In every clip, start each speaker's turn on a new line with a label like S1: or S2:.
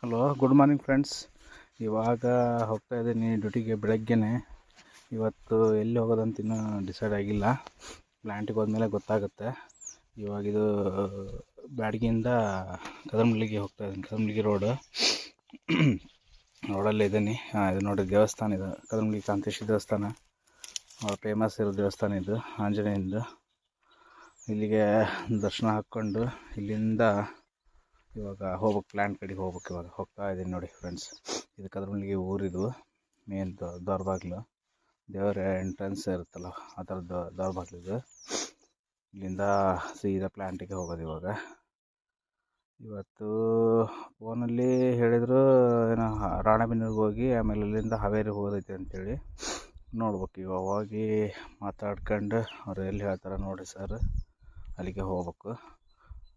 S1: Hello, good morning friends. ಇವಾಗ ಹೋಗ್ತಾ ಇದ್ದೀನಿ ಡ್ಯೂಟಿಗೆ ಬೆಳಗ್ಗೆನೆ. ಇವತ್ತು ಎಲ್ಲಿ ಹೋಗೋದಂತ ಇನ್ನೂ ಡಿಸೈಡ್ ಆಗಿಲ್ಲ. ಪ್ಲ್ಯಾಂಟಿಗೆ ಹೋದ್ಮೇಲೆ ಗೊತ್ತಾಗುತ್ತೆ. ಇವಾಗಿದು ಬ್ಯಾಡಗಿಯಿಂದ ಕದಮಳ್ಳಿಗೆ ಹೋಗ್ತಾ ಇದ್ದೀನಿ. ಕದಮಳ್ಳಿ ರೋಡಲ್ಲೇ ಇದ್ದೀನಿ. ಇದು ನೋಡಿ ದೇವಸ್ಥಾನ. ಇದು ಕದಮಳ್ಳಿ ಕಾಂತೇಶ್ವರಿ ದೇವಸ್ಥಾನ, ಫೇಮಸ್ ಇರೋ ದೇವಸ್ಥಾನ ಇದು, ಆಂಜನೇಯಂದು. ಇಲ್ಲಿಗೆ ದರ್ಶನ ಹಾಕ್ಕೊಂಡು ಇಲ್ಲಿಂದ ಇವಾಗ ಹೋಗ್ಬೇಕು, ಪ್ಲ್ಯಾಂಟ್ ಕಡೆಗೆ ಹೋಗ್ಬೇಕು. ಇವಾಗ ಹೋಗ್ತಾ ಇದ್ದೀನಿ ನೋಡಿ ಫ್ರೆಂಡ್ಸ್. ಇದು ಕದಮಳ್ಳಿಗೆ ಊರಿದು ಮೇನ್ ದೊರಬಾಗ್ಲು, ದೇವರ ಎಂಟ್ರೆನ್ಸ್ ಇರುತ್ತಲ್ಲ ಆ ಥರದ್ದು ದೊರಬಾಗ್ಲಿದು. ಇಲ್ಲಿಂದ ಸೀದಾ ಪ್ಲ್ಯಾಂಟಿಗೆ ಹೋಗೋದು. ಇವತ್ತು ಫೋನಲ್ಲಿ ಹೇಳಿದರು ಏನೋ ರಾಣೆಬೆನ್ನೂರಿಗೆ ಹೋಗಿ ಆಮೇಲೆ ಅಲ್ಲಿಂದ ಹಾವೇರಿಗೆ ಹೋಗೋದೈತೆ ಅಂತೇಳಿ. ನೋಡ್ಬೇಕು, ಇವಾಗ ಹೋಗಿ ಮಾತಾಡ್ಕೊಂಡು ಅವ್ರು ಎಲ್ಲಿ ಹೇಳ್ತಾರೆ ನೋಡಿ ಸರ್, ಅಲ್ಲಿಗೆ ಹೋಗ್ಬೇಕು.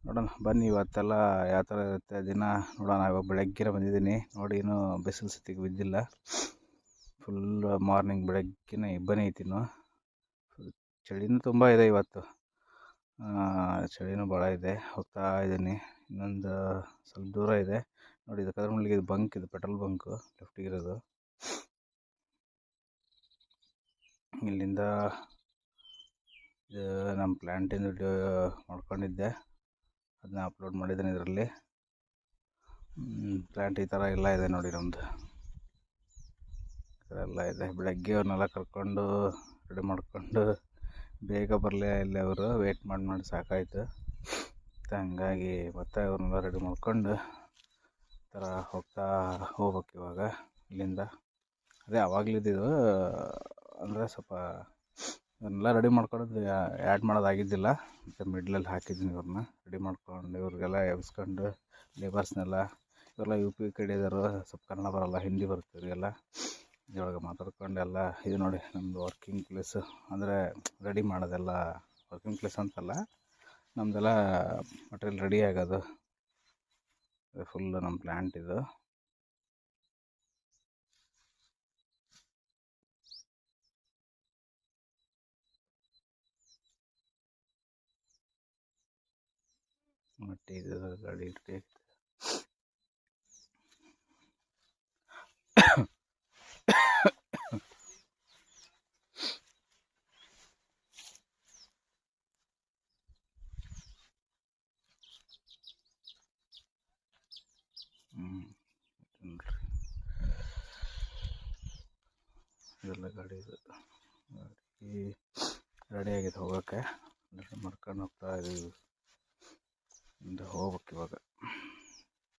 S1: ನೋಡೋಣ ಬನ್ನಿ, ಇವತ್ತೆಲ್ಲ ಯಾವ ಥರ ಇರುತ್ತೆ ದಿನ ನೋಡೋಣ. ಇವಾಗ ಬೆಳಗ್ಗೆ ಬಂದಿದ್ದೀನಿ ನೋಡಿ, ಇನ್ನೂ ಬಿಸಿಲು ಸತಿಗೆ ಬಿದ್ದಿಲ್ಲ. ಫುಲ್ ಮಾರ್ನಿಂಗ್ ಬೆಳಗ್ಗೆನೇ ಇಬ್ಬನಿ ಐತಿನ್ನು. ಚಳಿನೂ ತುಂಬ ಇದೆ ಇವತ್ತು, ಚಳಿನೂ ಭಾಳ ಇದೆ. ಹೋಗ್ತಾ ಇದ್ದೀನಿ, ಇನ್ನೊಂದು ಸ್ವಲ್ಪ ದೂರ ಇದೆ ನೋಡಿ. ಇದು ಕದಮಳ್ಳಿಗೆ ಇದು ಬಂಕ್, ಇದು ಪೆಟ್ರೋಲ್ ಬಂಕು ಲೆಫ್ಟಿಗಿರೋದು. ಇಲ್ಲಿಂದ ನಮ್ಮ ಪ್ಲ್ಯಾಂಟಿಂದ ವಿಡಿಯೋ ಮಾಡ್ಕೊಂಡಿದ್ದೆ, ಅದನ್ನ ಅಪ್ಲೋಡ್ ಮಾಡಿದ್ದೀನಿ ಇದರಲ್ಲಿ. ಪ್ಲ್ಯಾಂಟ್ ಈ ಥರ ಎಲ್ಲ ಇದೆ ನೋಡಿ ನಮ್ಮದು. ಈ ಥರ ಎಲ್ಲ ಇದೆ. ಬೆಳಗ್ಗೆ ಅವ್ರನ್ನೆಲ್ಲ ಕರ್ಕೊಂಡು ರೆಡಿ ಮಾಡ್ಕೊಂಡು ಬೇಗ ಬರಲೇ ಇಲ್ಲ, ಅವರು ವೇಟ್ ಮಾಡಿ ಸಾಕಾಯಿತು. ಹಂಗಾಗಿ ಮತ್ತೆ ಅವ್ರನ್ನೆಲ್ಲ ರೆಡಿ ಮಾಡ್ಕೊಂಡು ಈ ಥರ ಹೋಗ್ಬೇಕು ಇವಾಗ ಇಲ್ಲಿಂದ. ಅದೇ ಆವಾಗಲಿದ್ದು ಅಂದರೆ ಸ್ವಲ್ಪ ಇವನ್ನೆಲ್ಲ ರೆಡಿ ಮಾಡ್ಕೊಂಡು ಆ್ಯಡ್ ಮಾಡೋದಾಗಿದ್ದಿಲ್ಲ, ಮತ್ತು ಮಿಡ್ಲಲ್ಲಿ ಹಾಕಿದ್ದೀನಿ. ಇವ್ರನ್ನ ರೆಡಿ ಮಾಡ್ಕೊಂಡು ಇವ್ರಿಗೆಲ್ಲ ಎಬ್ಸ್ಕೊಂಡು ಲೇಬರ್ಸ್ನೆಲ್ಲ, ಇವರೆಲ್ಲ UP ಕಡೆ ಇದ್ದಾರೆ, ಸ್ವಲ್ಪ ಕನ್ನಡ ಬರೋಲ್ಲ, ಹಿಂದಿ ಬರುತ್ತೆ ಇವರಿಗೆಲ್ಲ. ಇದ್ರೊಳಗೆ ಮಾತಾಡ್ಕೊಂಡು ಎಲ್ಲ. ಇದು ನೋಡಿ ನಮ್ಮದು ವರ್ಕಿಂಗ್ ಪ್ಲೇಸು, ಅಂದರೆ ರೆಡಿ ಮಾಡೋದೆಲ್ಲ. ವರ್ಕಿಂಗ್ ಪ್ಲೇಸ್ ಅಂತಲ್ಲ, ನಮ್ಮದೆಲ್ಲ ಮಟೀರಿಯಲ್ ರೆಡಿ ಆಗೋದು. ಫುಲ್ಲು ನಮ್ಮ ಪ್ಲ್ಯಾಂಟ್ ಇದು. ಮತ್ತು ಇದು ಗಾಡಿ ರೆಡಿ ನೋಡ್ರಿ, ಇದೆಲ್ಲ ಗಾಡಿ ರೆಡಿ ಆಗಿದೆ ಹೋಗೋಕ್ಕೆ. ಮಾಡ್ಕೊಂಡು ಹೋಗ್ತಾ ಇದ್ದೀವಿ, ಹೋಗ್ಬೇಕು ಇವಾಗ.